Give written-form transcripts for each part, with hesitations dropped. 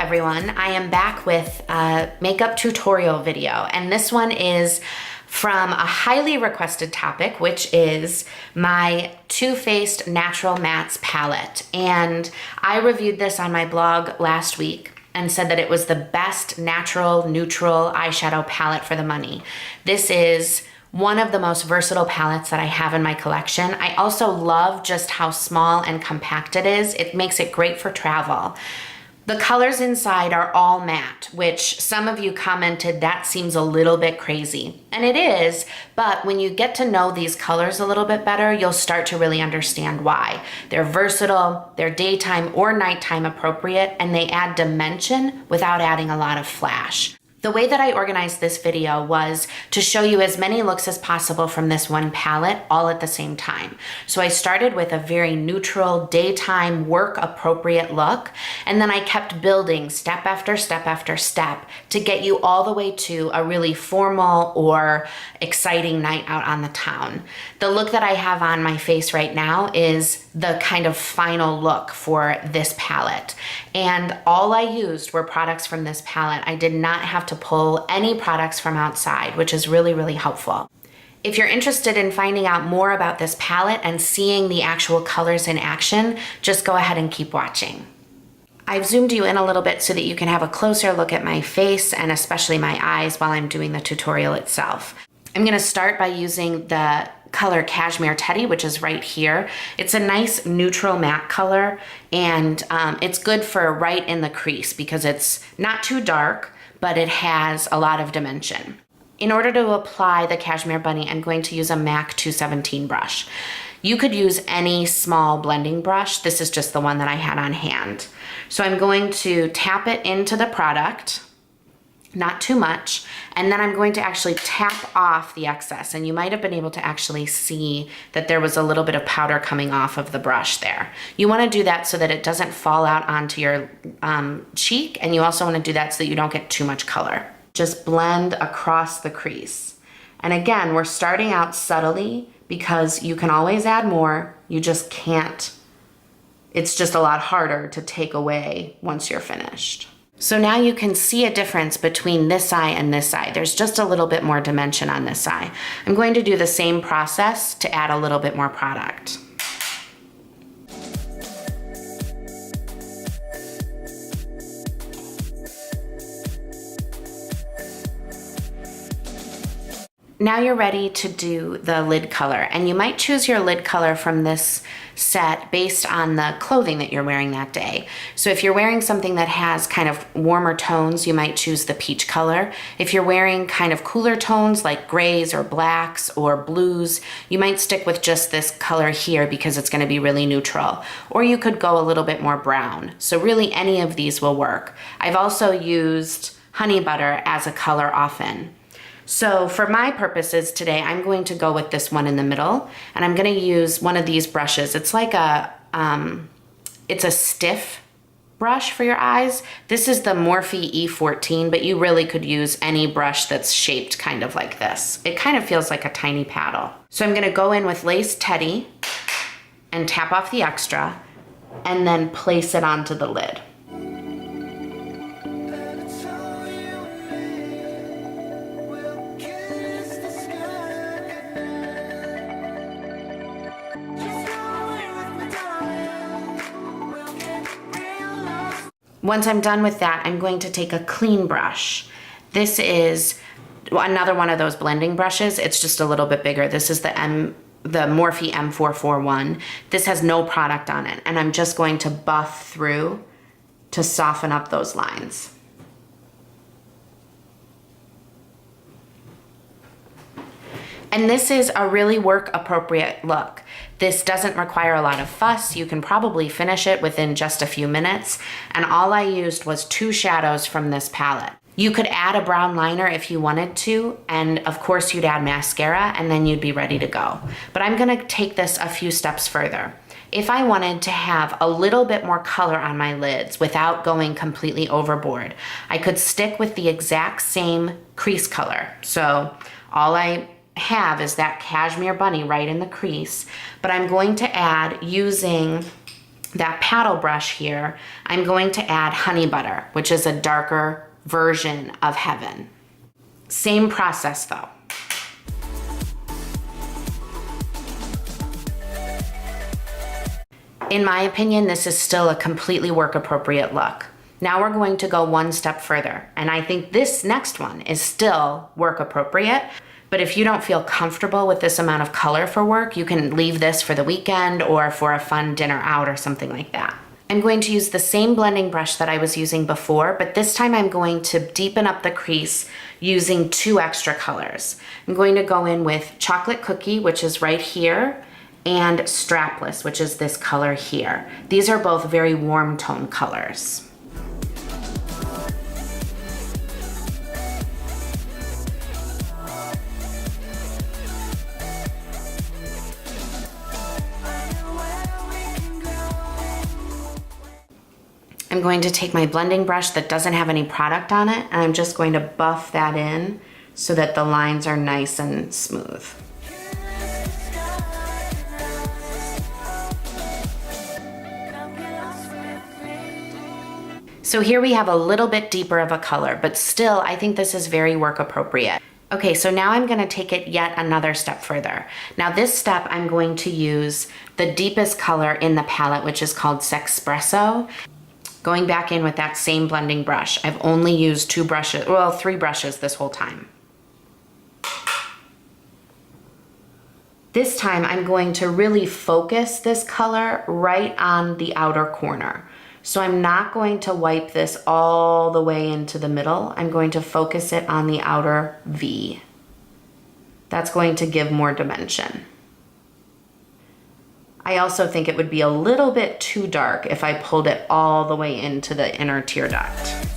everyone. I am back with a makeup tutorial video, and this one is from a highly requested topic, which is my Too Faced Natural Mattes palette. And I reviewed this on my blog last week and said that it was the best natural neutral eyeshadow palette for the money. This is one of the most versatile palettes that I have in my collection. I also love just how small and compact it is. It makes it great for travel. The colors inside are all matte, which some of you commented that seems a little bit crazy. And it is, but when you get to know these colors a little bit better, you'll start to really understand why. They're versatile, they're daytime or nighttime appropriate, and they add dimension without adding a lot of flash. The way that I organized this video was to show you as many looks as possible from this one palette all at the same time. So I started with a very neutral, daytime, work-appropriate look, and then I kept building step after step after step to get you all the way to a really formal or exciting night out on the town. The look that I have on my face right now is the kind of final look for this palette. And all I used were products from this palette. I did not have to pull any products from outside, which is really, really helpful. If you're interested in finding out more about this palette and seeing the actual colors in action, just go ahead and keep watching. I've zoomed you in a little bit so that you can have a closer look at my face and especially my eyes while I'm doing the tutorial itself. I'm gonna start by using the color Cashmere Teddy, which is right here. It's a nice neutral matte color, and it's good for right in the crease because it's not too dark, but it has a lot of dimension. In order to apply the Cashmere Bunny, I'm going to use a MAC 217 brush. You could use any small blending brush. This is just the one that I had on hand. So I'm going to tap it into the product, not too much, and then I'm going to actually tap off the excess. And you might have been able to actually see that there was a little bit of powder coming off of the brush there. You wanna do that so that it doesn't fall out onto your cheek, and you also wanna do that so that you don't get too much color. Just blend across the crease. And again, we're starting out subtly because you can always add more, you just can't. It's just a lot harder to take away once you're finished. So now you can see a difference between this eye and this eye. There's just a little bit more dimension on this eye. I'm going to do the same process to add a little bit more product. Now you're ready to do the lid color, and you might choose your lid color from this set based on the clothing that you're wearing that day. So if you're wearing something that has kind of warmer tones, you might choose the peach color. If you're wearing kind of cooler tones like grays or blacks or blues, you might stick with just this color here because it's gonna be really neutral. Or you could go a little bit more brown. So really any of these will work. I've also used honey butter as a color often. So for my purposes today, I'm going to go with this one in the middle, and I'm going to use one of these brushes. It's like it's a stiff brush for your eyes. This is the Morphe E14, but you really could use any brush that's shaped kind of like this. It kind of feels like a tiny paddle. So I'm going to go in with Lace Teddy and tap off the extra, and then place it onto the lid. Once I'm done with that, I'm going to take a clean brush. This is another one of those blending brushes. It's just a little bit bigger. This is the Morphe M441. This has no product on it, and I'm just going to buff through to soften up those lines. And this is a really work appropriate look. This doesn't require a lot of fuss. You can probably finish it within just a few minutes. And all I used was 2 shadows from this palette. You could add a brown liner if you wanted to, and of course you'd add mascara, and then you'd be ready to go. But I'm gonna take this a few steps further. If I wanted to have a little bit more color on my lids without going completely overboard, I could stick with the exact same crease color. So all I have is that Cashmere Bunny right in the crease, but I'm going to add, using that paddle brush here, I'm going to add Honey Butter, which is a darker version of Heaven. Same process though. In my opinion, this is still a completely work appropriate look. Now we're going to go one step further, and I think this next one is still work appropriate, but if you don't feel comfortable with this amount of color for work, you can leave this for the weekend or for a fun dinner out or something like that. I'm going to use the same blending brush that I was using before, but this time I'm going to deepen up the crease using 2 extra colors. I'm going to go in with Chocolate Cookie, which is right here, and Strapless, which is this color here. These are both very warm tone colors. I'm going to take my blending brush that doesn't have any product on it, and I'm just going to buff that in so that the lines are nice and smooth. So here we have a little bit deeper of a color, but still I think this is very work appropriate. Okay, so now I'm gonna take it yet another step further. Now this step, I'm going to use the deepest color in the palette, which is called Sexpresso. Going back in with that same blending brush. I've only used 2 brushes, well, 3 brushes this whole time. This time I'm going to really focus this color right on the outer corner. So I'm not going to wipe this all the way into the middle. I'm going to focus it on the outer V. That's going to give more dimension. I also think it would be a little bit too dark if I pulled it all the way into the inner tear duct.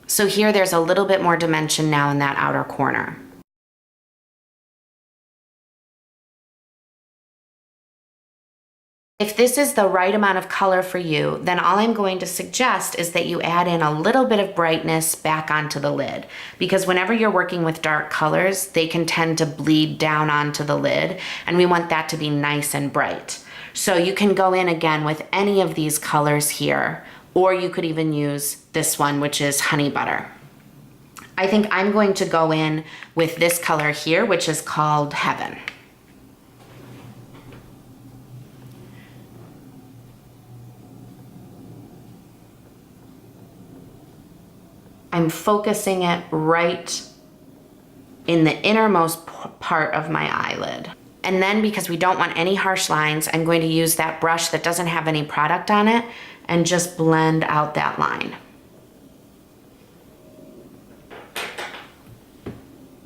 So here there's a little bit more dimension now in that outer corner. If this is the right amount of color for you, then all I'm going to suggest is that you add in a little bit of brightness back onto the lid, because whenever you're working with dark colors, they can tend to bleed down onto the lid, and we want that to be nice and bright. So you can go in again with any of these colors here, or you could even use this one, which is Honey Butter. I think I'm going to go in with this color here, which is called Heaven. I'm focusing it right in the innermost part of my eyelid. And then, because we don't want any harsh lines, I'm going to use that brush that doesn't have any product on it and just blend out that line.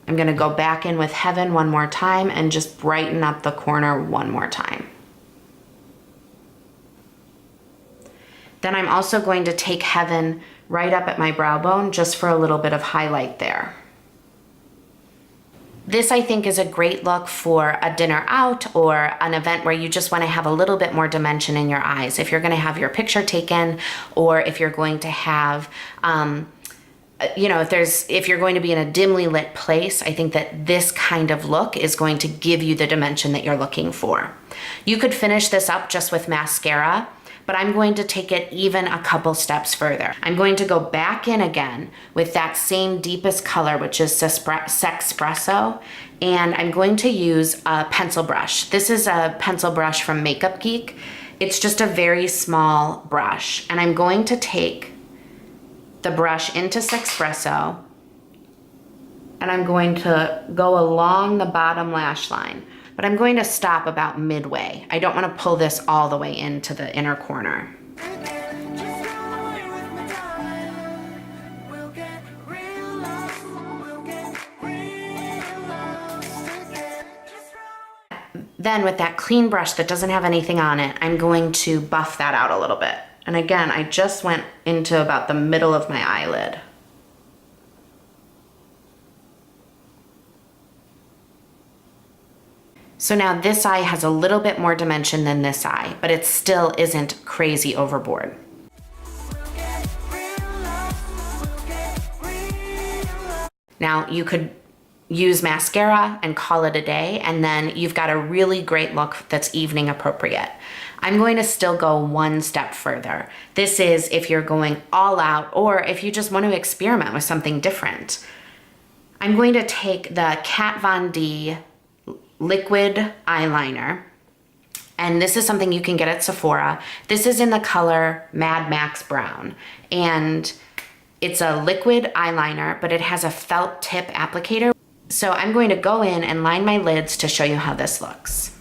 I'm gonna go back in with Heaven one more time and just brighten up the corner one more time. Then I'm also going to take Heaven right up at my brow bone just for a little bit of highlight there. This, I think, is a great look for a dinner out or an event where you just want to have a little bit more dimension in your eyes. If you're going to have your picture taken, or if you're going to have, if you're going to be in a dimly lit place, I think that this kind of look is going to give you the dimension that you're looking for. You could finish this up just with mascara, but I'm going to take it even a couple steps further. I'm going to go back in again with that same deepest color, which is Sexpresso, and I'm going to use a pencil brush. This is a pencil brush from Makeup Geek. It's just a very small brush, and I'm going to take the brush into Sexpresso, and I'm going to go along the bottom lash line. But I'm going to stop about midway. I don't want to pull this all the way into the inner corner. Then with that clean brush that doesn't have anything on it, I'm going to buff that out a little bit. And again, I just went into about the middle of my eyelid. So now this eye has a little bit more dimension than this eye, but it still isn't crazy overboard. Now you could use mascara and call it a day, and then you've got a really great look that's evening appropriate. I'm going to still go one step further. This is if you're going all out or if you just want to experiment with something different. I'm going to take the Kat Von D liquid eyeliner, and this is something you can get at Sephora. This is in the color Mad Max Brown, and it's a liquid eyeliner, but it has a felt tip applicator. So I'm going to go in and line my lids to show you how this looks.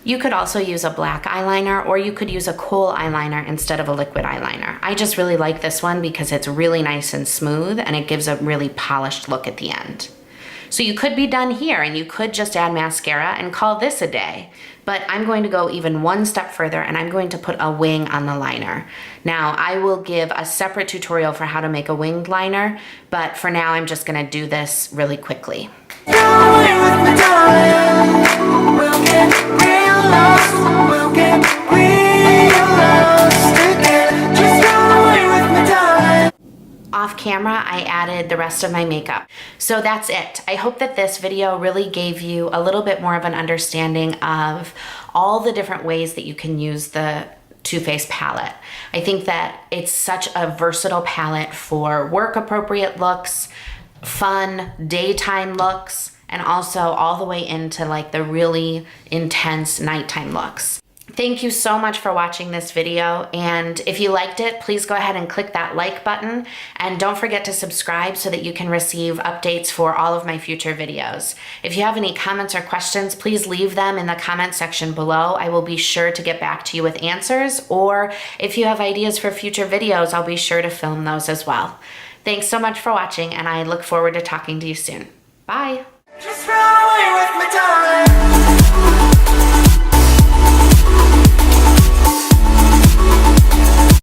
You could also use a black eyeliner, or you could use a kohl eyeliner instead of a liquid eyeliner. I just really like this one because it's really nice and smooth and it gives a really polished look at the end. So you could be done here and you could just add mascara and call this a day. But I'm going to go even one step further and I'm going to put a wing on the liner. Now I will give a separate tutorial for how to make a winged liner, but for now I'm just gonna do this really quickly. Off camera, I added the rest of my makeup. So that's it. I hope that this video really gave you a little bit more of an understanding of all the different ways that you can use the Too Faced palette. I think that it's such a versatile palette for work appropriate looks, fun daytime looks, and also all the way into like the really intense nighttime looks. Thank you so much for watching this video, and if you liked it, please go ahead and click that like button, and don't forget to subscribe so that you can receive updates for all of my future videos. If you have any comments or questions, please leave them in the comment section below. I will be sure to get back to you with answers, or if you have ideas for future videos, I'll be sure to film those as well. Thanks so much for watching, and I look forward to talking to you soon. Bye! Just run away with my time.